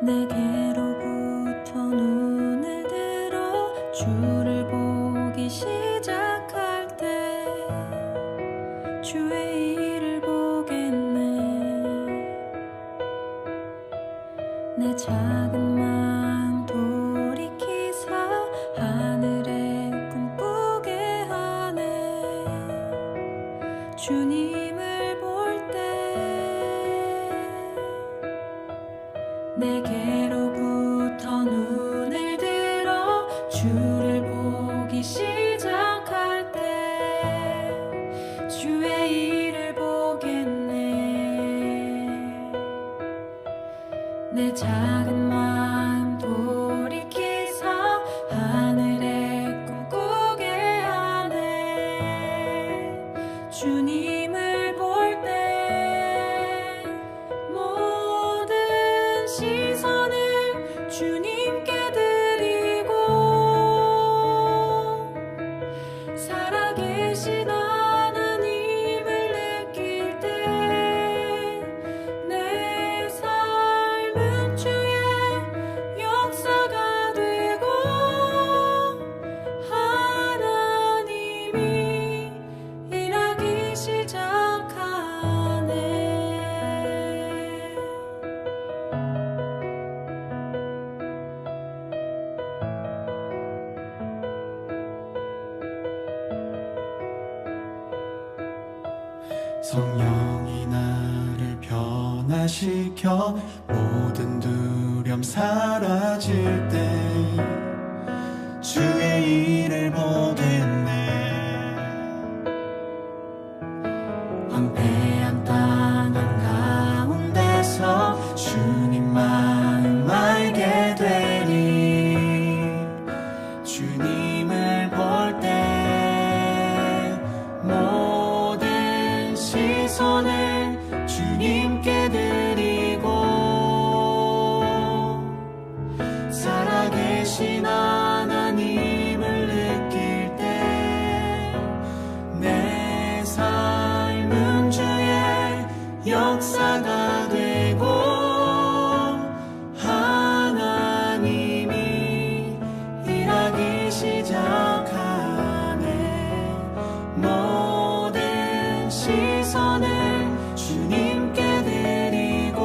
내게로부터 눈을 들어 주를 보기 시작할 때 주의 일을 보겠네. 내 작은 마음 돌이키사 하늘에 꿈꾸게 하네. 주님을 볼 때 내게로부터 눈을 들어 주를 보기 시작할 때 주의 일을 보겠네. 내 작은 마음 돌이키사 하늘에 꿈꾸게 하네. 주님을 볼 때 모든 시선을 주님께 드리고 살아계신 하나님을 느낄 때 내 삶은 주의 역사가 되고 하나님이 일하기 시작하네. 성령이 나를 변화시켜 모든 두려움 사라질 때 주의 일을 보겠네. 황폐한 땅 한가운데서 주님 마음 알게 되리. 주님을 볼 때 모든 시선을 주님께 드리고 살아계신 하나님을 느낄 때 내 삶은 주의 역사가 되고 하나님이 일하기 시작하네. 모든 시선을 주님께 드리고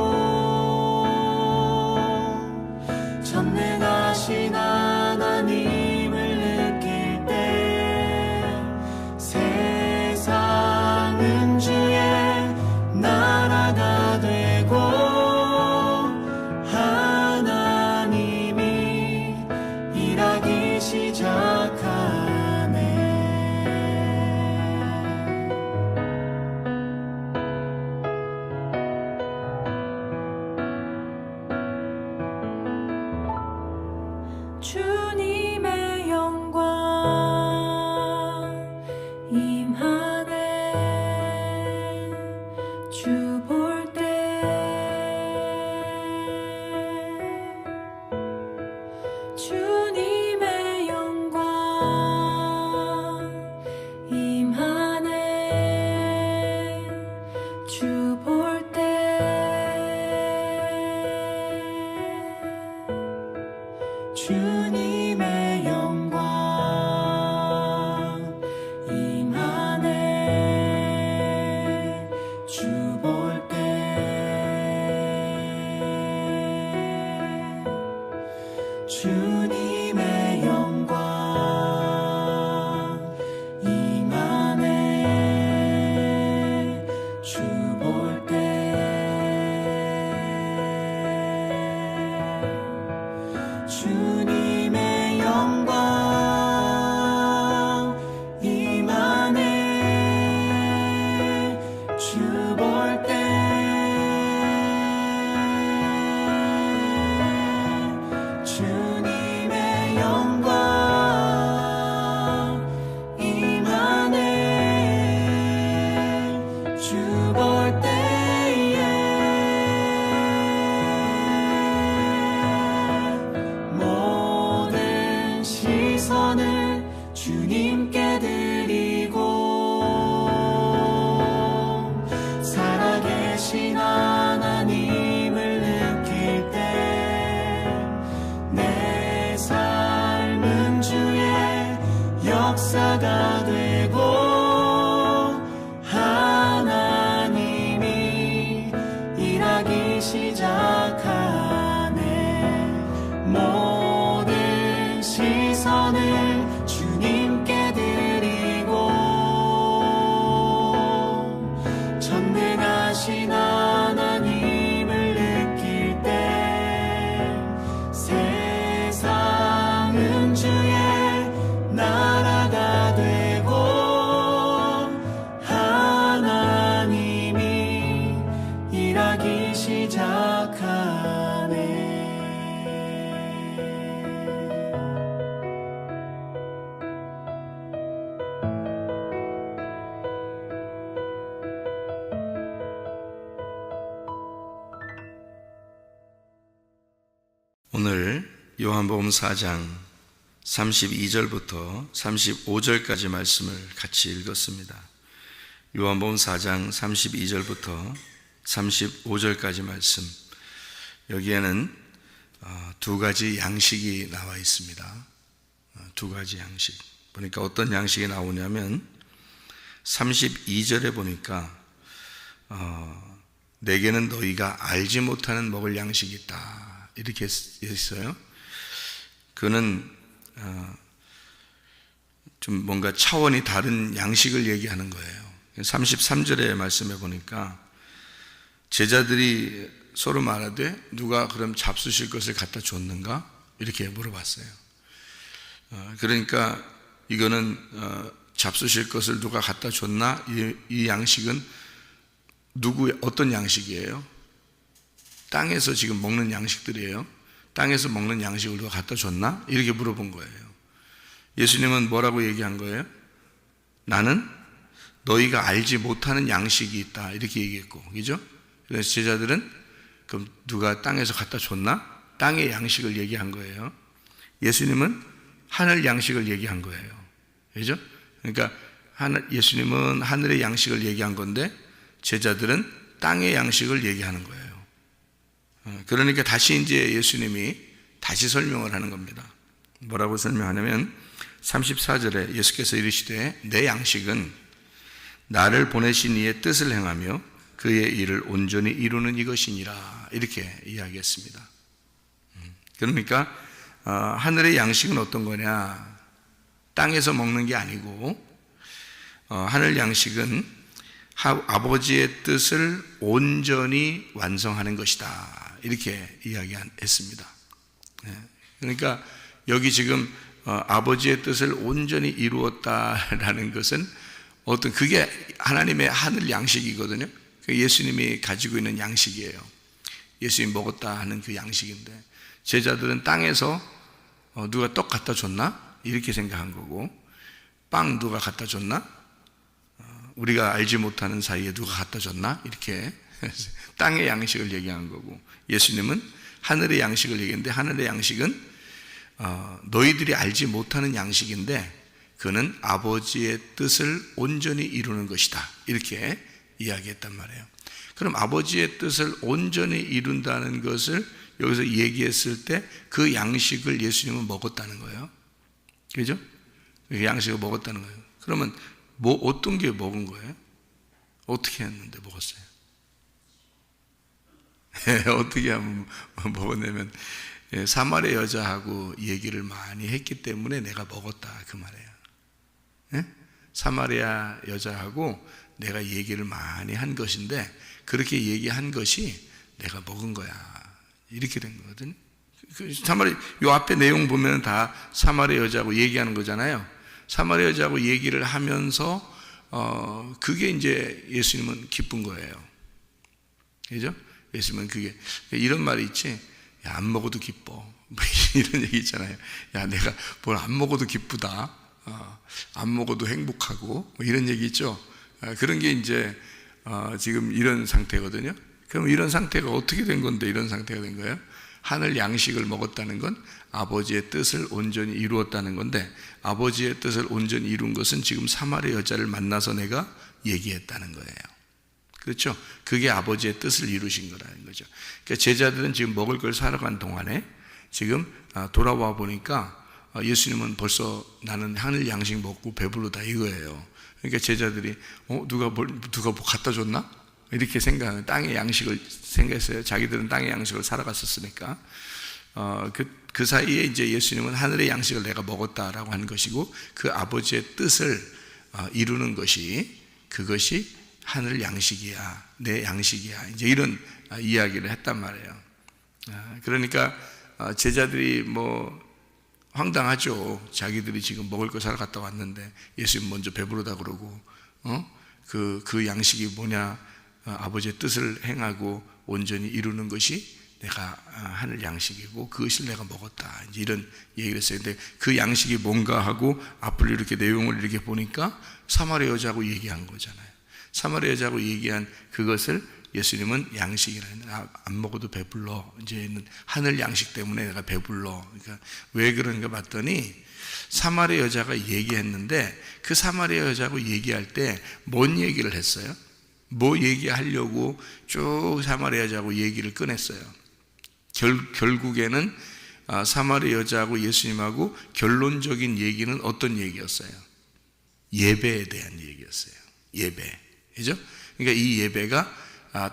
전능하신 하나님을 느낄 때 세상은 주의 나라가 되고 하나님이 일하기 시작하네. 주님의 영광 임하네. 주 볼 때 주님의 영광 임하네. 주 볼 때 주님의 영광 임하네. 주 볼 때 주님의 영광 임하네. 주 볼 때 주님의 영광 임하네. 주 볼 때 주님의 영광 임하네. 주 볼 때에 모든 시선을 주님께 드리고 살아계신 하나님을 느낄 때 역사가 되고 하나님이 일하기 시작하네. 모든 시선을 주님께 드리고 전능하신 하나님을 느낄 때 세상은 주의 나라가 되고 하나님이 일하기 시작하네. 오늘 요한복음 4장 32절부터 35절까지 말씀을 같이 읽었습니다. 요한복음 4장 32절부터 35절까지 말씀, 여기에는 두 가지 양식이 나와 있습니다. 두 가지 양식. 보니까 어떤 양식이 나오냐면 32절에 보니까 내게는 너희가 알지 못하는 먹을 양식이 있다, 이렇게 있어요. 그는 좀 뭔가 차원이 다른 양식을 얘기하는 거예요. 33절의 말씀에 보니까 제자들이 서로 말하되 누가 그럼 잡수실 것을 갖다 줬는가? 이렇게 물어봤어요. 그러니까 이거는 잡수실 것을 누가 갖다 줬나? 이 양식은 어떤 양식이에요? 땅에서 지금 먹는 양식들이에요. 땅에서 먹는 양식을 누가 갖다 줬나? 이렇게 물어본 거예요. 예수님은 뭐라고 얘기한 거예요? 나는 너희가 알지 못하는 양식이 있다, 이렇게 얘기했고, 그죠? 그래서 제자들은 그럼 누가 땅에서 갖다 줬나? 땅의 양식을 얘기한 거예요. 예수님은 하늘 양식을 얘기한 거예요. 그죠? 그러니까 예수님은 하늘의 양식을 얘기한 건데 제자들은 땅의 양식을 얘기하는 거예요. 그러니까 다시 이제 예수님이 다시 설명을 하는 겁니다. 뭐라고 설명하냐면 34절에 예수께서 이르시되 내 양식은 나를 보내신 이의 뜻을 행하며 그의 일을 온전히 이루는 이것이니라, 이렇게 이야기했습니다. 그러니까 하늘의 양식은 어떤 거냐? 땅에서 먹는 게 아니고 하늘 양식은 아버지의 뜻을 온전히 완성하는 것이다, 이렇게 이야기했습니다. 그러니까 여기 지금 아버지의 뜻을 온전히 이루었다라는 것은 그게 하나님의 하늘 양식이거든요. 예수님이 가지고 있는 양식이에요. 예수님이 먹었다 하는 그 양식인데 제자들은 땅에서 누가 떡 갖다 줬나? 이렇게 생각한 거고, 빵 누가 갖다 줬나? 우리가 알지 못하는 사이에 누가 갖다 줬나? 이렇게 땅의 양식을 얘기한 거고, 예수님은 하늘의 양식을 얘기했는데 하늘의 양식은 너희들이 알지 못하는 양식인데 그는 아버지의 뜻을 온전히 이루는 것이다, 이렇게 이야기했단 말이에요. 그럼 아버지의 뜻을 온전히 이룬다는 것을 여기서 얘기했을 때 그 양식을 예수님은 먹었다는 거예요. 그죠? 그 양식을 먹었다는 거예요. 그러면 어떤 게 먹은 거예요? 어떻게 했는데 먹었어요? 어떻게 하면 먹었냐면 사마리아 여자하고 얘기를 많이 했기 때문에 내가 먹었다, 그 말이에요. 사마리아 여자하고 내가 얘기를 많이 한 것인데 그렇게 얘기한 것이 내가 먹은 거야, 이렇게 된 거거든요. 요 앞에 내용 보면 다 사마리아 여자하고 얘기하는 거잖아요. 사마리아 여자하고 얘기를 하면서 그게 이제 예수님은 기쁜 거예요. 그죠? 예수님은 그게 이런 말이 있지, 야, 안 먹어도 기뻐, 뭐 이런 얘기 있잖아요. 야, 내가 뭘 안 먹어도 기쁘다, 안 먹어도 행복하고, 뭐 이런 얘기 있죠. 그런 게 이제 지금 이런 상태거든요. 그럼 이런 상태가 어떻게 된 건데 이런 상태가 된 거예요? 하늘 양식을 먹었다는 건 아버지의 뜻을 온전히 이루었다는 건데, 아버지의 뜻을 온전히 이룬 것은 지금 사마리아 여자를 만나서 내가 얘기했다는 거예요. 그렇죠? 그게 아버지의 뜻을 이루신 거라는 거죠. 그러니까 제자들은 지금 먹을 걸 사러 간 동안에 지금 돌아와 보니까 예수님은 벌써 나는 하늘 양식 먹고 배부르다 이거예요. 그러니까 제자들이 누가 뭐 갖다 줬나? 이렇게 생각하는, 땅의 양식을 생각했어요. 자기들은 땅의 양식을 살아갔었으니까. 그 사이에 이제 예수님은 하늘의 양식을 내가 먹었다라고 하는 것이고, 그 아버지의 뜻을 이루는 것이, 그것이 하늘 양식이야, 내 양식이야, 이제 이런 이야기를 했단 말이에요. 그러니까 제자들이 뭐 황당하죠. 자기들이 지금 먹을 거 사러 갔다 왔는데 예수님 먼저 배부르다 그러고, 그 양식이 뭐냐, 아버지의 뜻을 행하고 온전히 이루는 것이 내가 하늘 양식이고 그것을 내가 먹었다, 이제 이런 얘기를 했어요. 근데 그 양식이 뭔가 하고 앞을 이렇게 내용을 이렇게 보니까 사마리아 여자하고 얘기한 거잖아요. 사마리아 여자하고 얘기한 그것을 예수님은 양식이라 했는데, 안 먹어도 배불러, 이제는 하늘 양식 때문에 내가 배불러. 그러니까 왜 그런가 봤더니 사마리아 여자가 얘기했는데, 그 사마리아 여자하고 얘기할 때 뭔 얘기를 했어요? 뭐 얘기하려고 쭉 사마리아 여자하고 얘기를 꺼냈어요. 결국에는 사마리아 여자하고 예수님하고 결론적인 얘기는 어떤 얘기였어요? 예배에 대한 얘기였어요. 예배, 그죠? 그러니까 이 예배가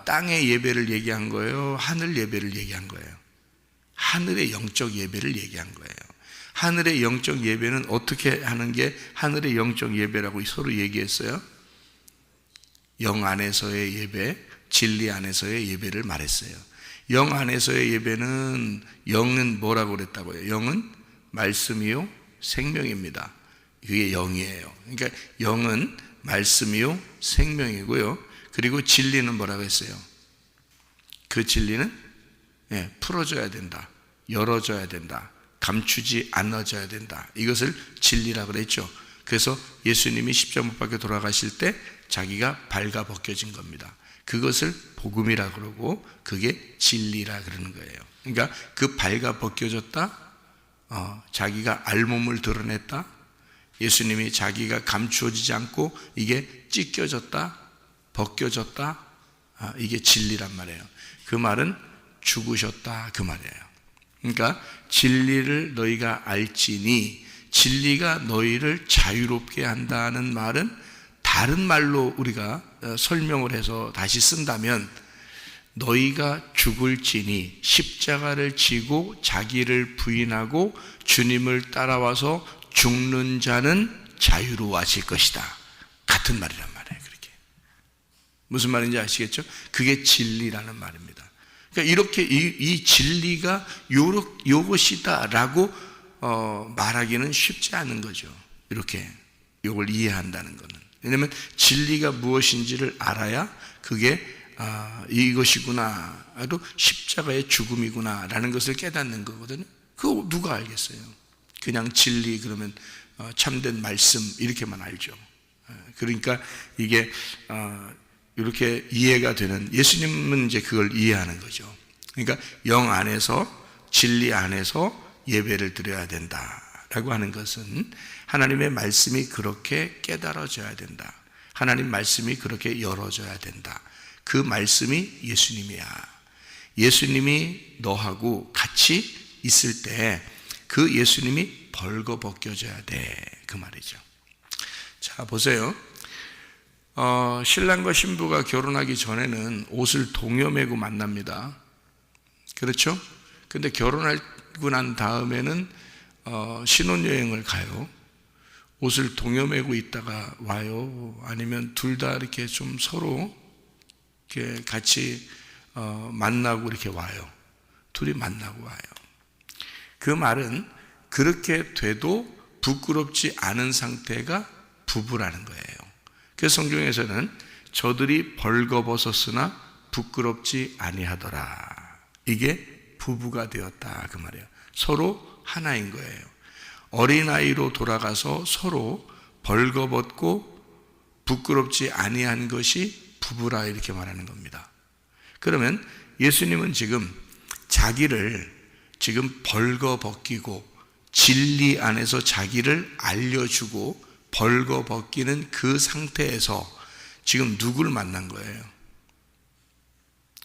땅의 예배를 얘기한 거예요? 하늘 예배를 얘기한 거예요? 하늘의 영적 예배를 얘기한 거예요. 하늘의 영적 예배는 어떻게 하는 게 하늘의 영적 예배라고 서로 얘기했어요? 영 안에서의 예배, 진리 안에서의 예배를 말했어요. 영 안에서의 예배는, 영은 뭐라고 그랬다고요? 영은 말씀이요 생명입니다. 그게 영이에요. 그러니까 영은 말씀이요 생명이고요. 그리고 진리는 뭐라고 했어요? 그 진리는 풀어줘야 된다, 열어줘야 된다, 감추지 않아져야 된다. 이것을 진리라고 그랬죠. 그래서 예수님이 십자가 못 박혀 돌아가실 때 자기가 발가 벗겨진 겁니다. 그것을 복음이라 그러고 그게 진리라 그러는 거예요. 그러니까 그 발가 벗겨졌다, 자기가 알몸을 드러냈다, 예수님이 자기가 감추어지지 않고 이게 찢겨졌다, 벗겨졌다, 이게 진리란 말이에요. 그 말은 죽으셨다, 그 말이에요. 그러니까 진리를 너희가 알지니, 진리가 너희를 자유롭게 한다는 말은 다른 말로 우리가 설명을 해서 다시 쓴다면, 너희가 죽을지니 십자가를 지고 자기를 부인하고 주님을 따라와서 죽는 자는 자유로워질 것이다, 같은 말이란 말이에요. 그렇게 무슨 말인지 아시겠죠? 그게 진리라는 말입니다. 그러니까 이렇게 이 진리가 요것이다라고 말하기는 쉽지 않은 거죠. 이렇게 요걸 이해한다는 거는. 왜냐하면 진리가 무엇인지를 알아야 그게 이것이구나, 또 십자가의 죽음이구나 라는 것을 깨닫는 거거든요. 그거 누가 알겠어요? 그냥 진리 그러면 참된 말씀 이렇게만 알죠. 그러니까 이게 이렇게 이해가 되는, 예수님은 이제 그걸 이해하는 거죠. 그러니까 영 안에서, 진리 안에서 예배를 드려야 된다라고 하는 것은 하나님의 말씀이 그렇게 깨달아져야 된다, 하나님 말씀이 그렇게 열어져야 된다. 그 말씀이 예수님이야. 예수님이 너하고 같이 있을 때 그 예수님이 벌거벗겨져야 돼, 그 말이죠. 자, 보세요. 신랑과 신부가 결혼하기 전에는 옷을 동여매고 만납니다. 그렇죠? 근데 결혼하고 난 다음에는 신혼여행을 가요. 옷을 동여매고 있다가 와요? 아니면 둘 다 이렇게 좀 서로 이렇게 같이 만나고 이렇게 와요? 둘이 만나고 와요. 그 말은 그렇게 돼도 부끄럽지 않은 상태가 부부라는 거예요. 그래서 성경에서는 저들이 벌거벗었으나 부끄럽지 아니하더라, 이게 부부가 되었다, 그 말이에요. 서로 하나인 거예요. 어린아이로 돌아가서 서로 벌거벗고 부끄럽지 아니한 것이 부부라, 이렇게 말하는 겁니다. 그러면 예수님은 지금 자기를 지금 벌거벗기고 진리 안에서 자기를 알려주고 벌거벗기는 그 상태에서 지금 누구를 만난 거예요?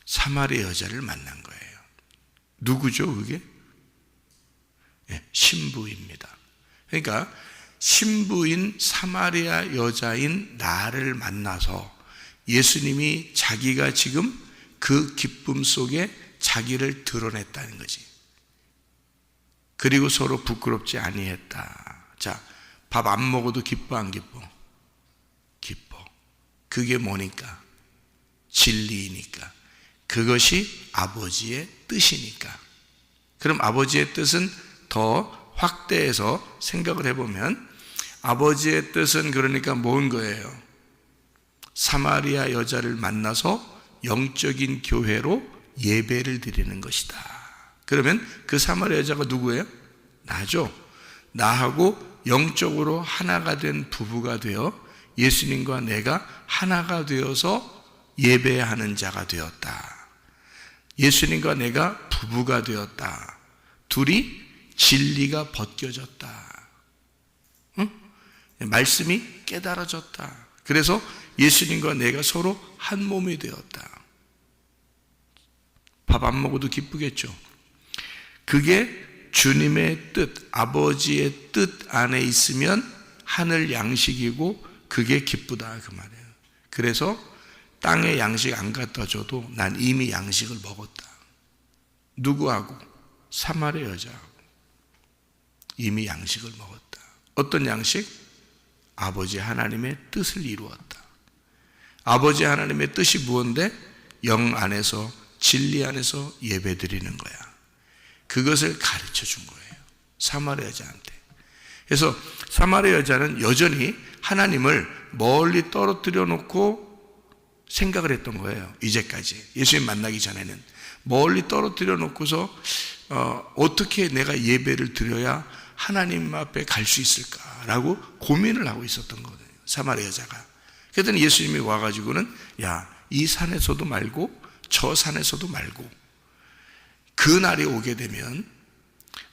사마리아 여자를 만난 거예요. 누구죠 그게? 신부입니다. 그러니까 신부인 사마리아 여자인 나를 만나서 예수님이 자기가 지금 그 기쁨 속에 자기를 드러냈다는 거지. 그리고 서로 부끄럽지 아니했다. 자, 밥 안 먹어도 기뻐 안 기뻐? 기뻐. 그게 뭐니까? 진리이니까. 그것이 아버지의 뜻이니까. 그럼 아버지의 뜻은 더 확대해서 생각을 해보면 아버지의 뜻은 그러니까 뭔 거예요? 사마리아 여자를 만나서 영적인 교회로 예배를 드리는 것이다. 그러면 그 사마리아 여자가 누구예요? 나죠. 나하고 영적으로 하나가 된 부부가 되어 예수님과 내가 하나가 되어서 예배하는 자가 되었다. 예수님과 내가 부부가 되었다. 둘이 진리가 벗겨졌다. 응? 말씀이 깨달아졌다. 그래서 예수님과 내가 서로 한 몸이 되었다. 밥 안 먹어도 기쁘겠죠. 그게 주님의 뜻, 아버지의 뜻 안에 있으면 하늘 양식이고 그게 기쁘다 그 말이에요. 그래서 땅에 양식 안 갖다 줘도 난 이미 양식을 먹었다. 누구하고? 사마리아 여자하고 이미 양식을 먹었다. 어떤 양식? 아버지 하나님의 뜻을 이루었다. 아버지 하나님의 뜻이 무엇인데? 영 안에서 진리 안에서 예배드리는 거야. 그것을 가르쳐 준 거예요. 사마리아 여자한테. 그래서 사마리아 여자는 여전히 하나님을 멀리 떨어뜨려 놓고 생각을 했던 거예요. 이제까지 예수님 만나기 전에는 멀리 떨어뜨려 놓고서 어떻게 내가 예배를 드려야 하나님 앞에 갈 수 있을까라고 고민을 하고 있었던 거예요. 사마리아 여자가. 그랬더니 예수님이 와가지고는 야, 이 산에서도 말고 저 산에서도 말고 그 날이 오게 되면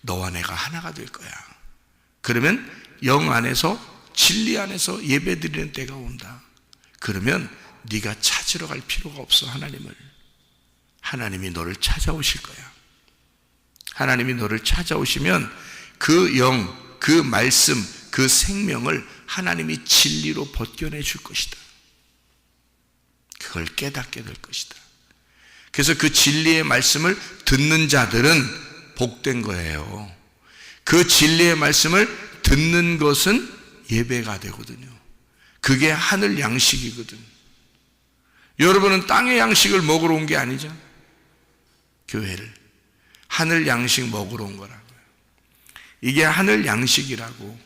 너와 내가 하나가 될 거야. 그러면 영 안에서 진리 안에서 예배드리는 때가 온다. 그러면 네가 찾으러 갈 필요가 없어. 하나님을. 하나님이 너를 찾아오실 거야. 하나님이 너를 찾아오시면 그 영, 그 말씀, 그 생명을 하나님이 진리로 벗겨내 줄 것이다. 그걸 깨닫게 될 것이다. 그래서 그 진리의 말씀을 듣는 자들은 복된 거예요. 그 진리의 말씀을 듣는 것은 예배가 되거든요. 그게 하늘 양식이거든. 여러분은 땅의 양식을 먹으러 온 게 아니잖아요. 교회를. 하늘 양식 먹으러 온 거라고요. 이게 하늘 양식이라고.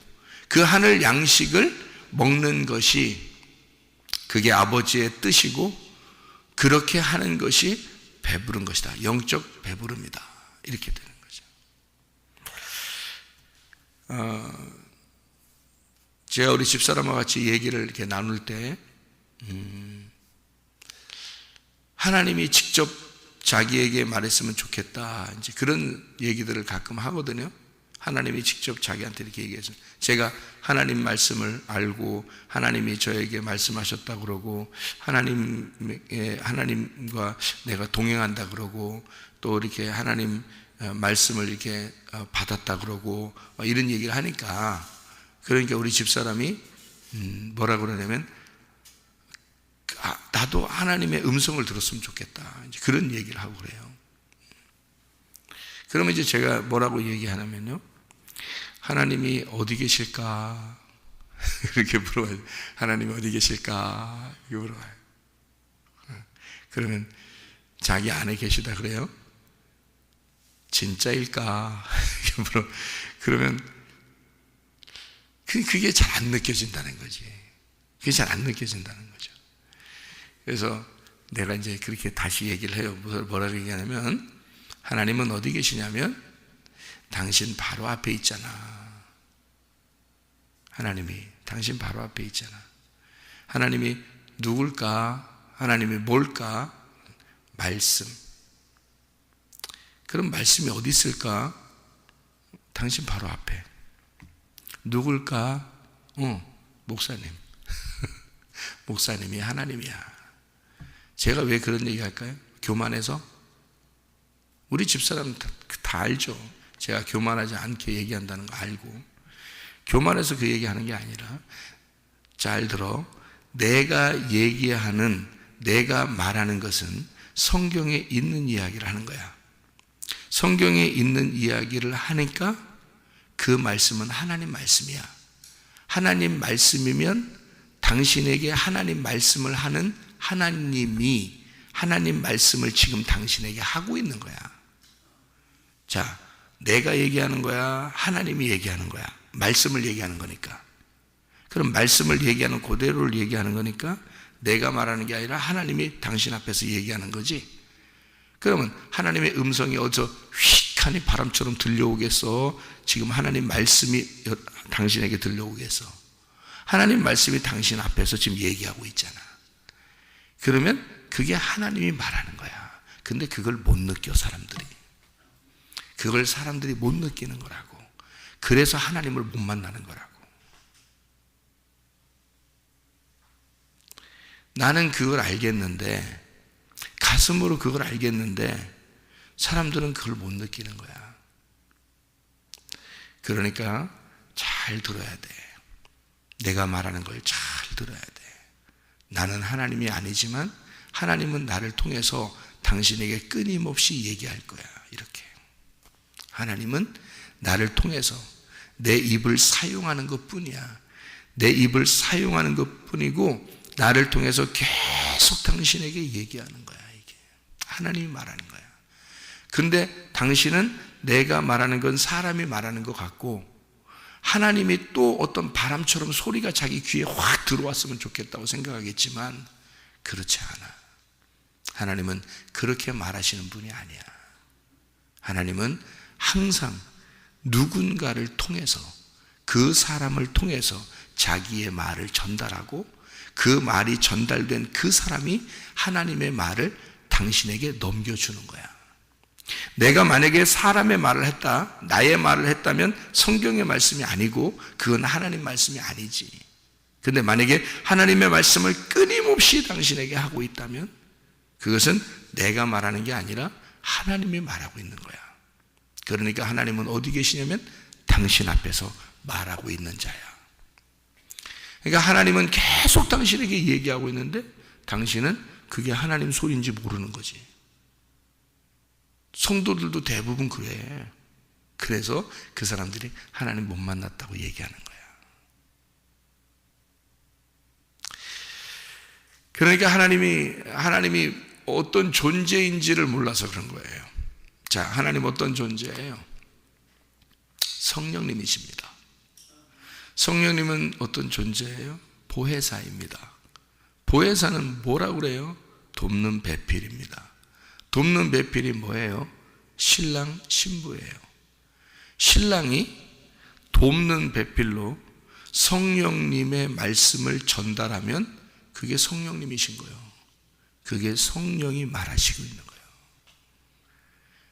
그 하늘 양식을 먹는 것이 그게 아버지의 뜻이고 그렇게 하는 것이 배부른 것이다. 영적 배부름이다. 이렇게 되는 거죠. 제가 우리 집사람과 같이 얘기를 이렇게 나눌 때 하나님이 직접 자기에게 말했으면 좋겠다. 이제 그런 얘기들을 가끔 하거든요. 하나님이 직접 자기한테 이렇게 얘기해서 제가 하나님 말씀을 알고 하나님이 저에게 말씀하셨다 그러고 하나님과 내가 동행한다 그러고 또 이렇게 하나님 말씀을 이렇게 받았다 그러고 이런 얘기를 하니까 그러니까 우리 집사람이 뭐라 그러냐면 나도 하나님의 음성을 들었으면 좋겠다. 이제 그런 얘기를 하고 그래요. 그러면 이제 제가 뭐라고 얘기하냐면요. 하나님이 어디 계실까? 이렇게 물어봐요. 하나님이 어디 계실까? 이렇게 물어봐요. 그러면 자기 안에 계시다 그래요? 진짜일까? 이렇게 물어. 그러면 그게 잘 안 느껴진다는 거지. 그게 잘 안 느껴진다는 거죠. 그래서 내가 이제 그렇게 다시 얘기를 해요. 뭐라고 얘기하냐면 하나님은 어디 계시냐면 당신 바로 앞에 있잖아. 하나님이 당신 바로 앞에 있잖아. 하나님이 누굴까? 하나님이 뭘까? 말씀. 그럼 말씀이 어디 있을까? 당신 바로 앞에. 누굴까? 목사님. 목사님이 하나님이야. 제가 왜 그런 얘기 할까요? 교만해서? 우리 집사람 다 알죠. 제가 교만하지 않게 얘기한다는 거 알고. 교만해서 그 얘기하는 게 아니라, 잘 들어, 내가 얘기하는, 내가 말하는 것은 성경에 있는 이야기를 하는 거야. 성경에 있는 이야기를 하니까 그 말씀은 하나님 말씀이야. 하나님 말씀이면 당신에게 하나님 말씀을 하는 하나님이 하나님 말씀을 지금 당신에게 하고 있는 거야. 자, 내가 얘기하는 거야? 하나님이 얘기하는 거야? 말씀을 얘기하는 거니까. 그럼 말씀을 얘기하는 그대로를 얘기하는 거니까 내가 말하는 게 아니라 하나님이 당신 앞에서 얘기하는 거지. 그러면 하나님의 음성이 어디서 휙하니 바람처럼 들려오겠어? 지금 하나님 말씀이 당신에게 들려오겠어? 하나님 말씀이 당신 앞에서 지금 얘기하고 있잖아. 그러면 그게 하나님이 말하는 거야. 근데 그걸 못 느껴, 사람들이. 그걸 사람들이 못 느끼는 거라고. 그래서 하나님을 못 만나는 거라고. 나는 그걸 알겠는데, 가슴으로 그걸 알겠는데 사람들은 그걸 못 느끼는 거야. 그러니까 잘 들어야 돼. 내가 말하는 걸 잘 들어야 돼. 나는 하나님이 아니지만 하나님은 나를 통해서 당신에게 끊임없이 얘기할 거야. 이렇게. 하나님은 나를 통해서 내 입을 사용하는 것뿐이야. 내 입을 사용하는 것뿐이고 나를 통해서 계속 당신에게 얘기하는 거야. 이게 하나님이 말하는 거야. 근데 당신은 내가 말하는 건 사람이 말하는 것 같고 하나님이 또 어떤 바람처럼 소리가 자기 귀에 확 들어왔으면 좋겠다고 생각하겠지만 그렇지 않아. 하나님은 그렇게 말하시는 분이 아니야. 하나님은 항상 누군가를 통해서, 그 사람을 통해서 자기의 말을 전달하고 그 말이 전달된 그 사람이 하나님의 말을 당신에게 넘겨주는 거야. 내가 만약에 사람의 말을 했다, 나의 말을 했다면 성경의 말씀이 아니고 그건 하나님 말씀이 아니지. 근데 만약에 하나님의 말씀을 끊임없이 당신에게 하고 있다면 그것은 내가 말하는 게 아니라 하나님이 말하고 있는 거야. 그러니까 하나님은 어디 계시냐면 당신 앞에서 말하고 있는 자야. 그러니까 하나님은 계속 당신에게 얘기하고 있는데 당신은 그게 하나님 소리인지 모르는 거지. 성도들도 대부분 그래. 그래서 그 사람들이 하나님 못 만났다고 얘기하는 거야. 그러니까 하나님이 어떤 존재인지를 몰라서 그런 거예요. 자, 하나님 어떤 존재예요? 성령님이십니다. 성령님은 어떤 존재예요? 보혜사입니다. 보혜사는 뭐라고 그래요? 돕는 배필입니다. 돕는 배필이 뭐예요? 신랑, 신부예요. 신랑이 돕는 배필로 성령님의 말씀을 전달하면 그게 성령님이신 거예요. 그게 성령이 말하시고 있는 거예요.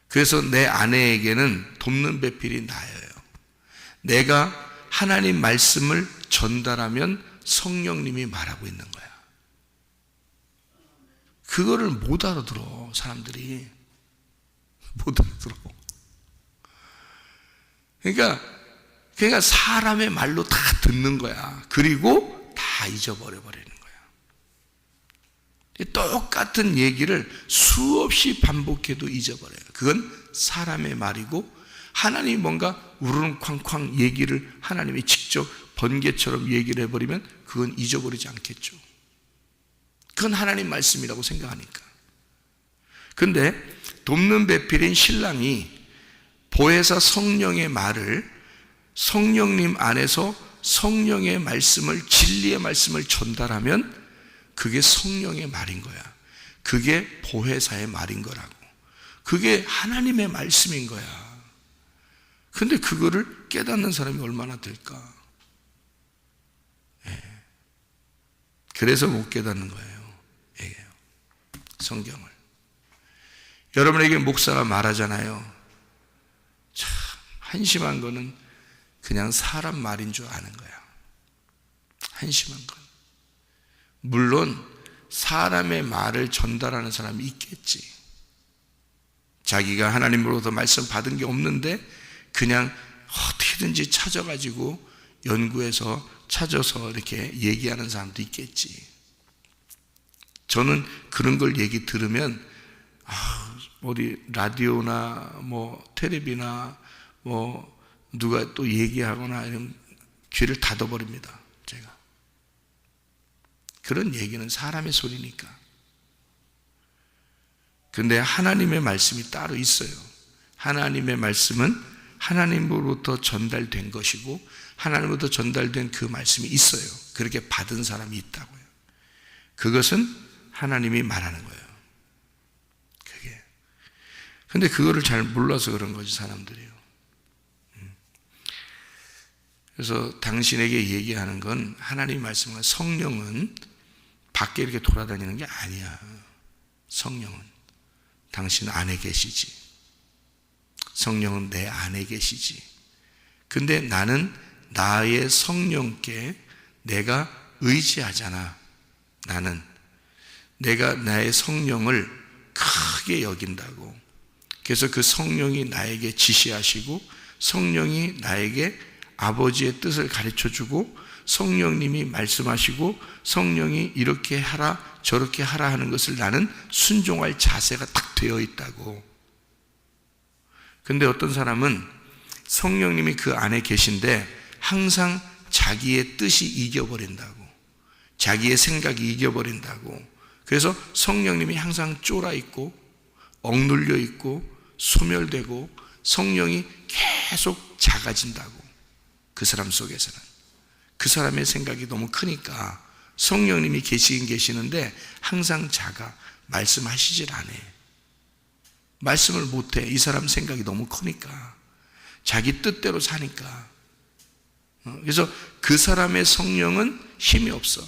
그래서 내 아내에게는 돕는 배필이 나예요. 내가 하나님 말씀을 전달하면 성령님이 말하고 있는 거야. 그거를 못 알아들어, 사람들이. 못 알아들어. 그러니까 사람의 말로 다 듣는 거야. 그리고 다 잊어버려 버리는 거야. 똑같은 얘기를 수없이 반복해도 잊어버려요. 그건 사람의 말이고 하나님이 뭔가 우르릉쾅쾅 얘기를 하나님이 직접 번개처럼 얘기를 해버리면 그건 잊어버리지 않겠죠. 그건 하나님 말씀이라고 생각하니까. 근데 돕는 배필인 신랑이 보혜사 성령의 말을 성령님 안에서 성령의 말씀을, 진리의 말씀을 전달하면 그게 성령의 말인 거야. 그게 보혜사의 말인 거라고. 그게 하나님의 말씀인 거야. 근데 그거를 깨닫는 사람이 얼마나 될까? 그래서 못 깨닫는 거예요. 성경을. 여러분에게 목사가 말하잖아요. 참 한심한 거는 그냥 사람 말인 줄 아는 거야. 한심한 건. 물론 사람의 말을 전달하는 사람이 있겠지. 자기가 하나님으로부터 말씀 받은 게 없는데 그냥 어떻게든지 찾아가지고 연구해서 찾아서 이렇게 얘기하는 사람도 있겠지. 저는 그런 걸 얘기 들으면 어디 라디오나 뭐 텔레비나 뭐 누가 또 얘기하거나 이런 귀를 닫아버립니다. 제가 그런 얘기는 사람의 소리니까. 근데 하나님의 말씀이 따로 있어요. 하나님의 말씀은 하나님으로부터 전달된 것이고 하나님으로부터 전달된 그 말씀이 있어요. 그렇게 받은 사람이 있다고요. 그것은 하나님이 말하는 거예요. 그게. 근데 그거를 잘 몰라서 그런 거지, 사람들이요. 그래서 당신에게 얘기하는 건 하나님의 말씀과 성령은 밖에 이렇게 돌아다니는 게 아니야. 성령은 당신 안에 계시지. 성령은 내 안에 계시지. 근데 나는 나의 성령께 내가 의지하잖아. 나는 내가 나의 성령을 크게 여긴다고. 그래서 그 성령이 나에게 지시하시고 성령이 나에게 아버지의 뜻을 가르쳐주고 성령님이 말씀하시고 성령이 이렇게 하라 저렇게 하라 하는 것을 나는 순종할 자세가 딱 되어 있다고. 근데 어떤 사람은 성령님이 그 안에 계신데 항상 자기의 뜻이 이겨버린다고, 자기의 생각이 이겨버린다고. 그래서 성령님이 항상 쫄아 있고 억눌려 있고 소멸되고 성령이 계속 작아진다고. 그 사람 속에서는 그 사람의 생각이 너무 크니까 성령님이 계시긴 계시는데 항상 작아. 말씀하시질 않아. 말씀을 못해. 이 사람 생각이 너무 크니까, 자기 뜻대로 사니까. 그래서 그 사람의 성령은 힘이 없어.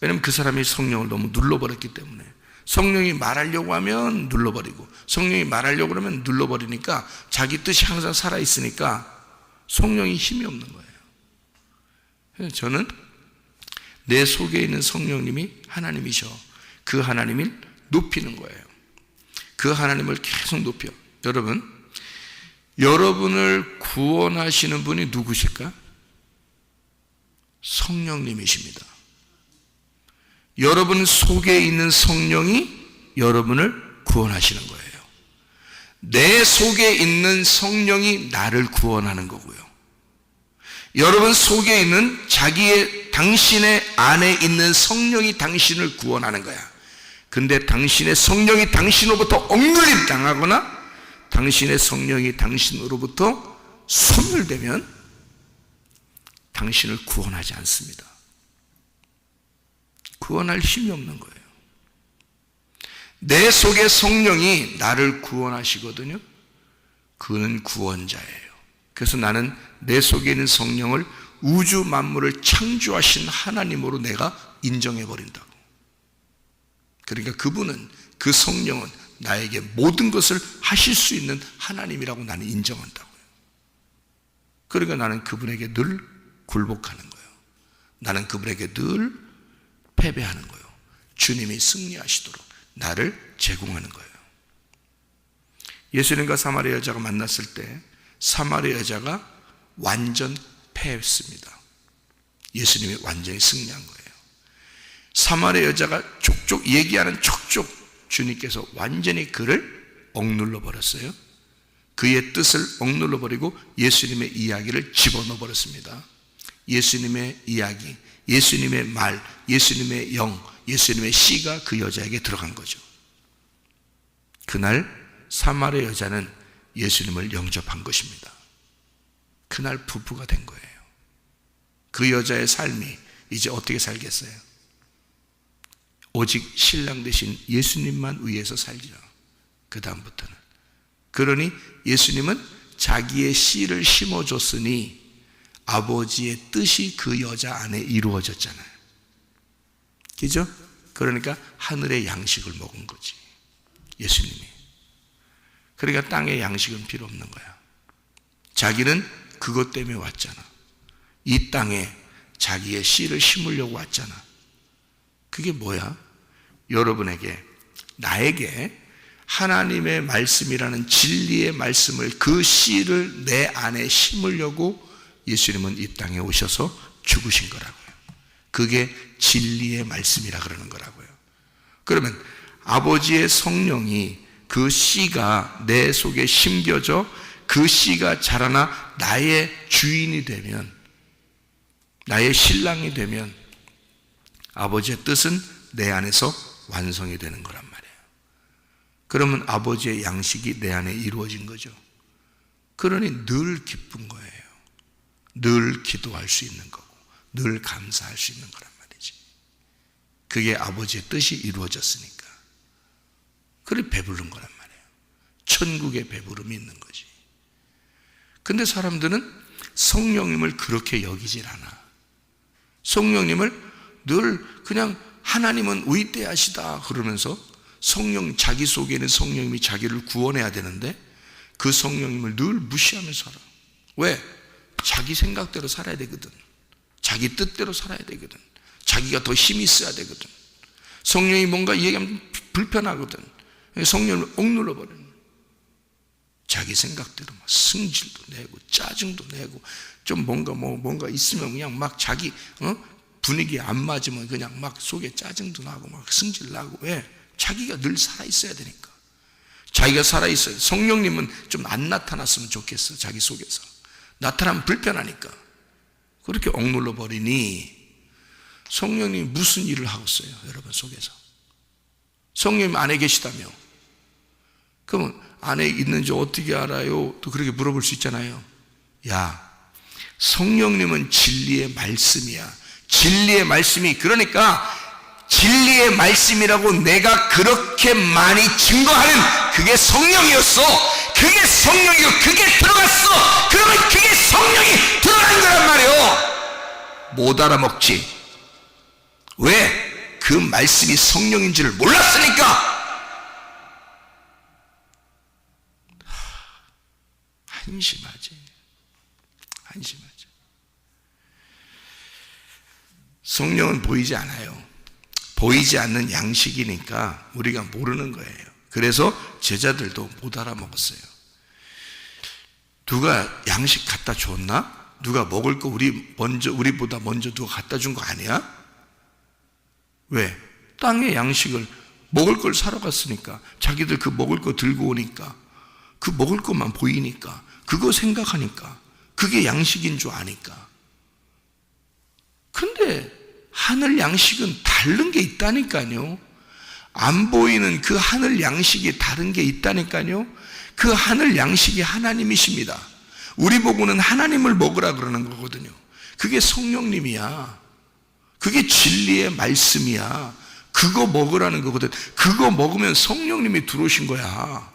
왜냐하면 그 사람이 성령을 너무 눌러버렸기 때문에. 성령이 말하려고 하면 눌러버리고 성령이 말하려고 그러면 눌러버리니까 자기 뜻이 항상 살아있으니까 성령이 힘이 없는 거예요. 그래서 저는 내 속에 있는 성령님이 하나님이셔. 그 하나님을 높이는 거예요. 그 하나님을 계속 높여. 여러분을 구원하시는 분이 누구실까? 성령님이십니다. 여러분 속에 있는 성령이 여러분을 구원하시는 거예요. 내 속에 있는 성령이 나를 구원하는 거고요. 여러분 속에 있는 당신의 안에 있는 성령이 당신을 구원하는 거야. 근데 당신의 성령이 당신으로부터 억눌림 당하거나 당신의 성령이 당신으로부터 소멸되면 당신을 구원하지 않습니다. 구원할 힘이 없는 거예요. 내 속의 성령이 나를 구원하시거든요. 그는 구원자예요. 그래서 나는 내 속에 있는 성령을 우주 만물을 창조하신 하나님으로 내가 인정해버린다고. 그러니까 그분은, 그 성령은 나에게 모든 것을 하실 수 있는 하나님이라고 나는 인정한다고요. 그러니까 나는 그분에게 늘 굴복하는 거예요. 나는 그분에게 늘 패배하는 거예요. 주님이 승리하시도록 나를 제공하는 거예요. 예수님과 사마리아 여자가 만났을 때 사마리아 여자가 완전 패했습니다. 예수님이 완전히 승리한 거예요. 사마리아 여자가 족족 얘기하는 족족 주님께서 완전히 그를 억눌러 버렸어요. 그의 뜻을 억눌러 버리고 예수님의 이야기를 집어넣어 버렸습니다. 예수님의 이야기, 예수님의 말, 예수님의 영, 예수님의 씨가 그 여자에게 들어간 거죠. 그날 사마리아 여자는 예수님을 영접한 것입니다. 그날 부부가 된 거예요. 그 여자의 삶이 이제 어떻게 살겠어요? 오직 신랑 되신 예수님만 위해서 살죠. 그 다음부터는. 그러니 예수님은 자기의 씨를 심어줬으니 아버지의 뜻이 그 여자 안에 이루어졌잖아요. 그죠? 그러니까 하늘의 양식을 먹은 거지, 예수님이. 그러니까 땅의 양식은 필요 없는 거야. 자기는 그것 때문에 왔잖아. 이 땅에 자기의 씨를 심으려고 왔잖아. 그게 뭐야? 여러분에게, 나에게 하나님의 말씀이라는 진리의 말씀을, 그 씨를 내 안에 심으려고 예수님은 이 땅에 오셔서 죽으신 거라고요. 그게 진리의 말씀이라 그러는 거라고요. 그러면 아버지의 성령이, 그 씨가 내 속에 심겨져 그 씨가 자라나 나의 주인이 되면, 나의 신랑이 되면 아버지의 뜻은 내 안에서 완성이 되는 거란 말이에요. 그러면 아버지의 양식이 내 안에 이루어진 거죠. 그러니 늘 기쁜 거예요. 늘 기도할 수 있는 거고, 늘 감사할 수 있는 거란 말이지. 그게 아버지의 뜻이 이루어졌으니까. 그래 배부른 거란 말이에요. 천국의 배부름이 있는 거지. 근데 사람들은 성령님을 그렇게 여기질 않아. 성령님을 늘 그냥 하나님은 위대하시다 그러면서 성령, 자기 속에 있는 성령님이 자기를 구원해야 되는데 그 성령님을 늘 무시하면서 살아. 왜? 자기 생각대로 살아야 되거든. 자기 뜻대로 살아야 되거든. 자기가 더 힘이 있어야 되거든. 성령이 뭔가 얘기하면 불편하거든. 성령을 억눌러 버리는 거야. 자기 생각대로 막 승질도 내고 짜증도 내고, 좀 뭔가 있으면 그냥 막 자기 분위기에 안 맞으면 그냥 막 속에 짜증도 나고 막 승질 나고. 왜? 자기가 늘 살아 있어야 되니까. 자기가 살아 있어요. 성령님은 좀 안 나타났으면 좋겠어. 자기 속에서 나타나면 불편하니까 그렇게 억눌러 버리니 성령님이 무슨 일을 하고 있어요, 여러분 속에서? 성령님 안에 계시다며. 그러면 안에 있는지 어떻게 알아요? 또 그렇게 물어볼 수 있잖아요. 야, 성령님은 진리의 말씀이야. 진리의 말씀이, 그러니까 진리의 말씀이라고 내가 그렇게 많이 증거하는 그게 성령이었어. 그게 성령이고 그게 들어갔어. 그러면 그게 성령이 들어간 거란 말이에요. 못 알아먹지. 왜? 그 말씀이 성령인 줄을 몰랐으니까. 한심하지. 성령은 보이지 않아요. 보이지 않는 양식이니까 우리가 모르는 거예요. 그래서 제자들도 못 알아먹었어요. 누가 양식 갖다 줬나? 누가 먹을 거 우리보다 먼저 누가 갖다 준 거 아니야? 왜? 땅의 양식을, 먹을 걸 사러 갔으니까, 자기들 그 먹을 거 들고 오니까, 그 먹을 것만 보이니까, 그거 생각하니까, 그게 양식인 줄 아니까. 근데 하늘 양식은 다른 게 있다니까요. 안 보이는 그 하늘 양식이 다른 게 있다니까요. 그 하늘 양식이 하나님이십니다. 우리 보고는 하나님을 먹으라 그러는 거거든요. 그게 성령님이야. 그게 진리의 말씀이야. 그거 먹으라는 거거든. 그거 먹으면 성령님이 들어오신 거야.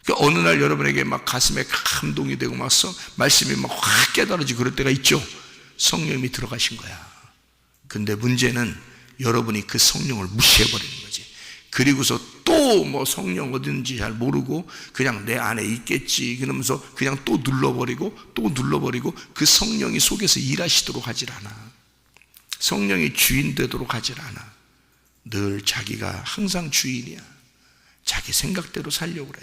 그러니까 어느 날 여러분에게 막 가슴에 감동이 되고 막 말씀이 막 확 깨달아지고 그럴 때가 있죠. 성령님이 들어가신 거야. 근데 문제는 여러분이 그 성령을 무시해버리는 거지. 그리고서 또 뭐 성령 어딘지 잘 모르고 그냥 내 안에 있겠지 그러면서 그냥 또 눌러버리고 그 성령이 속에서 일하시도록 하질 않아. 성령이 주인 되도록 하질 않아. 늘 자기가 항상 주인이야. 자기 생각대로 살려고 그래.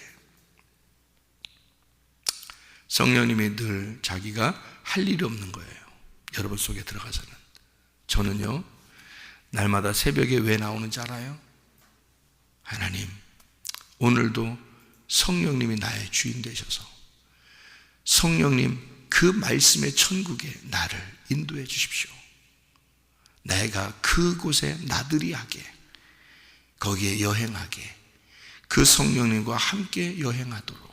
성령님이 늘 자기가 할 일이 없는 거예요. 여러분 속에 들어가서는. 저는요, 날마다 새벽에 왜 나오는지 알아요? 하나님, 오늘도 성령님이 나의 주인 되셔서 성령님 그 말씀의 천국에 나를 인도해 주십시오. 내가 그곳에 나들이 하게, 거기에 여행하게, 그 성령님과 함께 여행하도록.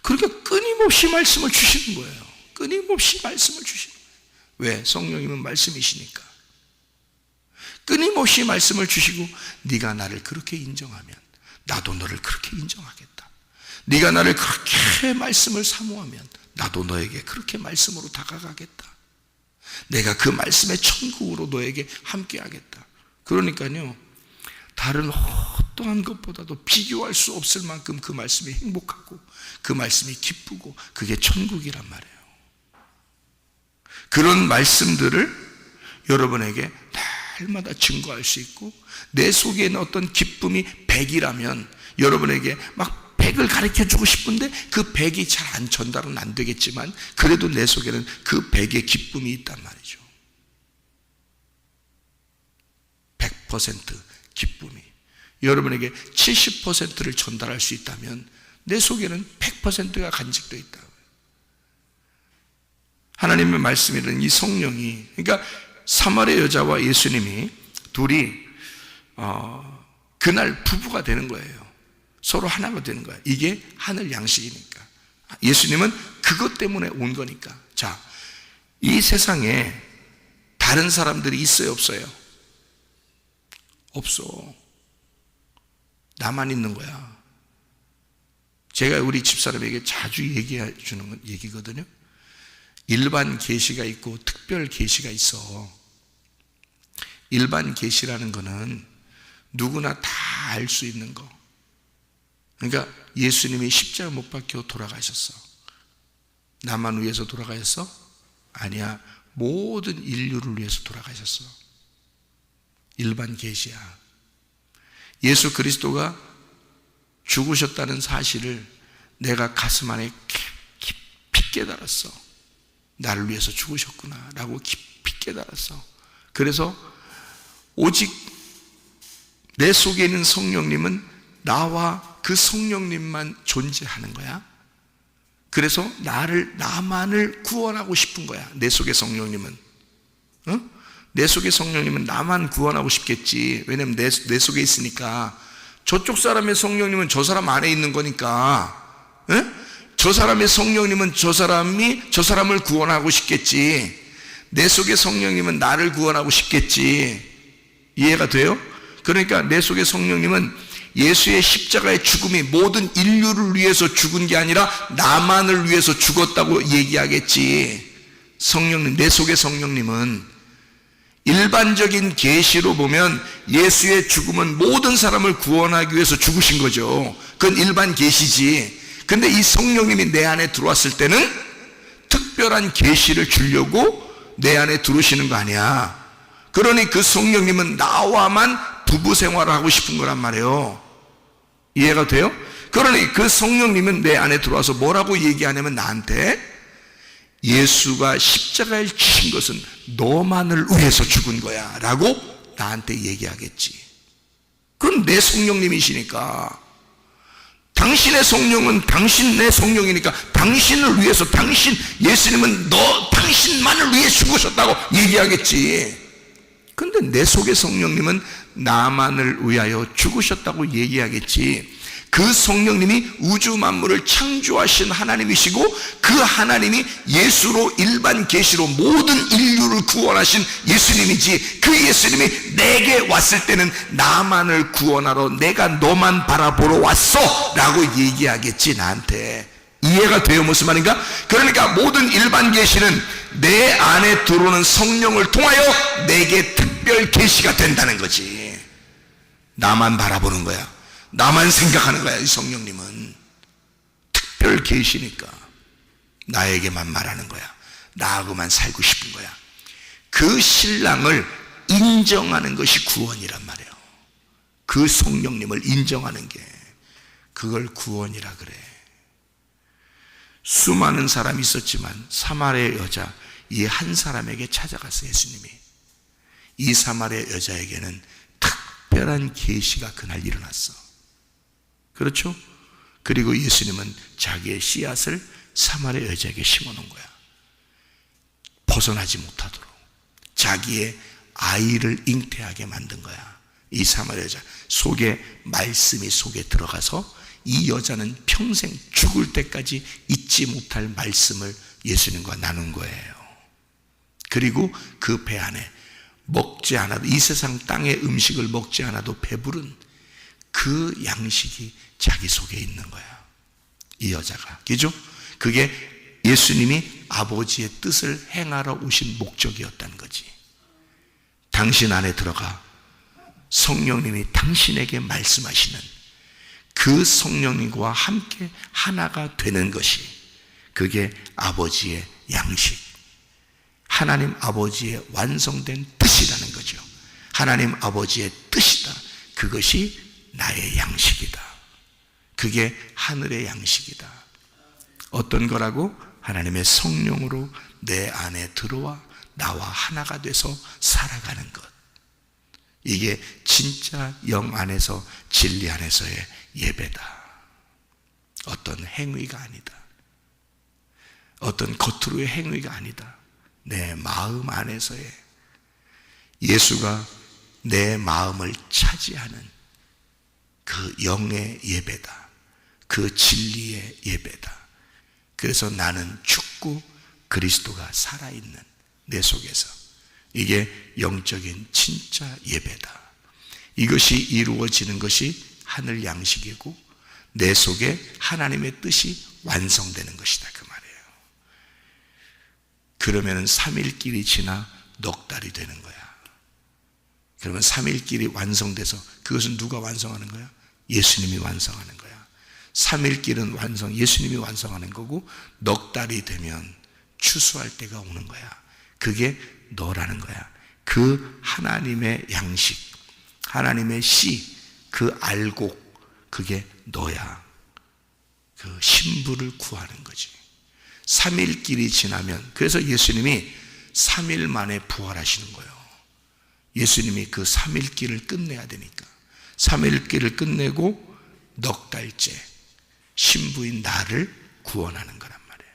그렇게 끊임없이 말씀을 주시는 거예요. 끊임없이 말씀을 주시는 거예요. 왜? 성령님은 말씀이시니까. 끊임없이 말씀을 주시고, 네가 나를 그렇게 인정하면 나도 너를 그렇게 인정하겠다. 네가 나를 그렇게 말씀을 사모하면 나도 너에게 그렇게 말씀으로 다가가겠다. 내가 그 말씀의 천국으로 너에게 함께 하겠다. 그러니까요, 다른 어떠한 것보다도 비교할 수 없을 만큼 그 말씀이 행복하고 그 말씀이 기쁘고 그게 천국이란 말이에요. 그런 말씀들을 여러분에게 날마다 증거할 수 있고, 내 속에 있는 어떤 기쁨이 100이라면 여러분에게 막 100을 가르쳐 주고 싶은데 그 100이 잘 안 전달은 안 되겠지만 그래도 내 속에는 그 100의 기쁨이 있단 말이죠. 100% 기쁨이. 여러분에게 70%를 전달할 수 있다면 내 속에는 100%가 간직되어 있다. 하나님의 말씀이라는 이 성령이, 그러니까 사마리아 여자와 예수님이 둘이 그날 부부가 되는 거예요. 서로 하나가 되는 거예요. 이게 하늘 양식이니까. 예수님은 그것 때문에 온 거니까. 자, 이 세상에 다른 사람들이 있어요, 없어요? 없어. 나만 있는 거야. 제가 우리 집사람에게 자주 얘기해 주는 건 얘기거든요. 일반 계시가 있고 특별 계시가 있어. 일반 계시라는 거는 누구나 다 알 수 있는 거. 그러니까 예수님이 십자가 못 박혀 돌아가셨어. 나만 위해서 돌아가셨어? 아니야. 모든 인류를 위해서 돌아가셨어. 일반 계시야. 예수 그리스도가 죽으셨다는 사실을 내가 가슴 안에 깊이 깨달았어. 나를 위해서 죽으셨구나 라고 깊이 깨달았어. 그래서 오직 내 속에 있는 성령님은 나와 그 성령님만 존재하는 거야. 그래서 나만을 구원하고 싶은 거야. 내 속의 성령님은. 내 속의 성령님은 나만 구원하고 싶겠지. 왜냐면 내 속에 있으니까. 저쪽 사람의 성령님은 저 사람 안에 있는 거니까. 저 사람의 성령님은 저 사람을 구원하고 싶겠지. 내 속의 성령님은 나를 구원하고 싶겠지. 이해가 돼요? 그러니까 내 속의 성령님은 예수의 십자가의 죽음이 모든 인류를 위해서 죽은 게 아니라 나만을 위해서 죽었다고 얘기하겠지. 성령님, 내 속의 성령님은 일반적인 계시로 보면 예수의 죽음은 모든 사람을 구원하기 위해서 죽으신 거죠. 그건 일반 계시지. 근데 이 성령님이 내 안에 들어왔을 때는 특별한 계시를 주려고 내 안에 들어오시는 거 아니야. 그러니 그 성령님은 나와만 부부 생활을 하고 싶은 거란 말이에요. 이해가 돼요? 그러니 그 성령님은 내 안에 들어와서 뭐라고 얘기하냐면 나한테 예수가 십자가에 지신 것은 너만을 위해서 죽은 거야 라고 나한테 얘기하겠지. 그건 내 성령님이시니까. 당신의 성령은 당신의 성령이니까 당신을 위해서 예수님은 당신만을 위해 죽으셨다고 얘기하겠지. 근데 내 속의 성령님은 나만을 위하여 죽으셨다고 얘기하겠지. 그 성령님이 우주 만물을 창조하신 하나님이시고 그 하나님이 예수로 일반 계시로 모든 인류를 구원하신 예수님이지. 그 예수님이 내게 왔을 때는 나만을 구원하러 내가 너만 바라보러 왔어 라고 얘기하겠지. 나한테. 이해가 돼요? 무슨 말인가? 그러니까 모든 일반 계시는 내 안에 들어오는 성령을 통하여 내게 특별 계시가 된다는 거지. 나만 바라보는 거야. 나만 생각하는 거야. 이 성령님은 특별 계시니까 나에게만 말하는 거야. 나하고만 살고 싶은 거야. 그 신랑을 인정하는 것이 구원이란 말이에요. 그 성령님을 인정하는 게, 그걸 구원이라 그래. 수많은 사람이 있었지만 사마리아 여자 이 한 사람에게 찾아갔어요. 예수님이. 이 사마리아 여자에게는 특별한 계시가 그날 일어났어. 그렇죠? 그리고 예수님은 자기의 씨앗을 사마리아 여자에게 심어놓은 거야. 벗어나지 못하도록 자기의 아이를 잉태하게 만든 거야. 이 사마리아 여자 속에 말씀이 속에 들어가서 이 여자는 평생 죽을 때까지 잊지 못할 말씀을 예수님과 나눈 거예요. 그리고 그 배 안에 먹지 않아도, 이 세상 땅의 음식을 먹지 않아도 배부른 그 양식이 자기 속에 있는 거야. 이 여자가. 그죠? 그게 예수님이 아버지의 뜻을 행하러 오신 목적이었다는 거지. 당신 안에 들어가 성령님이 당신에게 말씀하시는 그 성령님과 함께 하나가 되는 것이, 그게 아버지의 양식, 하나님 아버지의 완성된 뜻이라는 거죠. 하나님 아버지의 뜻이다. 그것이 나의 양식이다. 그게 하늘의 양식이다. 어떤 거라고? 하나님의 성령으로 내 안에 들어와 나와 하나가 돼서 살아가는 것. 이게 진짜 영 안에서 진리 안에서의 예배다. 어떤 행위가 아니다. 어떤 겉으로의 행위가 아니다. 내 마음 안에서의 예수가 내 마음을 차지하는 그 영의 예배다. 그 진리의 예배다. 그래서 나는 죽고 그리스도가 살아있는 내 속에서 이게 영적인 진짜 예배다. 이것이 이루어지는 것이 하늘 양식이고 내 속에 하나님의 뜻이 완성되는 것이다 그 말이에요. 그러면 3일길이 지나 넉 달이 되는 거야. 그러면 3일길이 완성돼서 그것은 누가 완성하는 거야? 예수님이 완성하는 거야. 3일길은 완성, 예수님이 완성하는 거고 넉 달이 되면 추수할 때가 오는 거야. 그게 너라는 거야. 그 하나님의 양식, 하나님의 씨, 그 알곡, 그게 너야. 그 신부를 구하는 거지. 3일길이 지나면, 그래서 예수님이 3일 만에 부활하시는 거예요. 예수님이 그 3일길을 끝내야 되니까 3일길을 끝내고 넉 달째 신부인 나를 구원하는 거란 말이에요.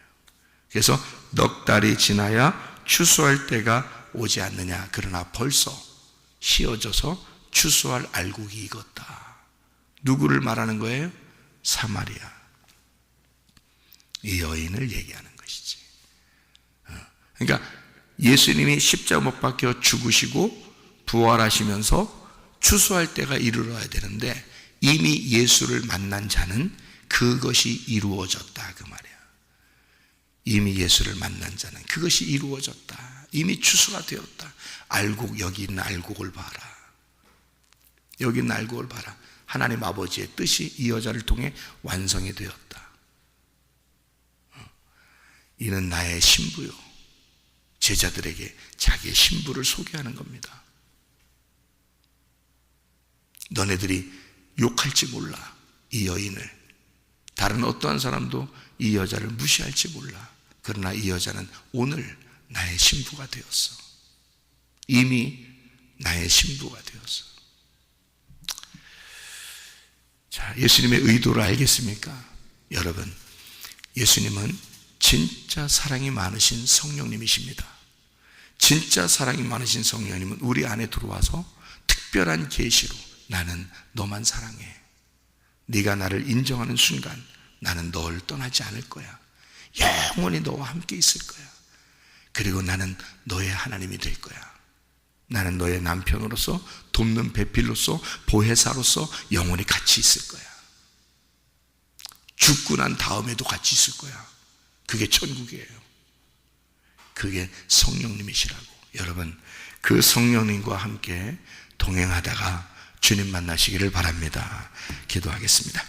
그래서 넉 달이 지나야 추수할 때가 오지 않느냐. 그러나 벌써 씌어져서 추수할 알곡이 익었다. 누구를 말하는 거예요? 사마리아 이 여인을 얘기하는 것이지. 그러니까 예수님이 십자가 못 박혀 죽으시고 부활하시면서 추수할 때가 이르러야 되는데 이미 예수를 만난 자는 그것이 이루어졌다 그 말이야. 이미 예수를 만난 자는 그것이 이루어졌다. 이미 추수가 되었다. 알곡, 여기 있는 알곡을 봐라. 여기 있는 알곡을 봐라. 하나님 아버지의 뜻이 이 여자를 통해 완성이 되었다. 이는 나의 신부요. 제자들에게 자기의 신부를 소개하는 겁니다. 너네들이 욕할지 몰라. 이 여인을. 다른 어떠한 사람도 이 여자를 무시할지 몰라. 그러나 이 여자는 오늘 나의 신부가 되었어. 이미 나의 신부가 되었어. 자, 예수님의 의도를 알겠습니까? 여러분, 예수님은 진짜 사랑이 많으신 성령님이십니다. 진짜 사랑이 많으신 성령님은 우리 안에 들어와서 특별한 계시로 나는 너만 사랑해. 네가 나를 인정하는 순간 나는 널 떠나지 않을 거야. 영원히 너와 함께 있을 거야. 그리고 나는 너의 하나님이 될 거야. 나는 너의 남편으로서, 돕는 배필로서, 보혜사로서 영원히 같이 있을 거야. 죽고 난 다음에도 같이 있을 거야. 그게 천국이에요. 그게 성령님이시라고. 여러분, 그 성령님과 함께 동행하다가 주님 만나시기를 바랍니다. 기도하겠습니다.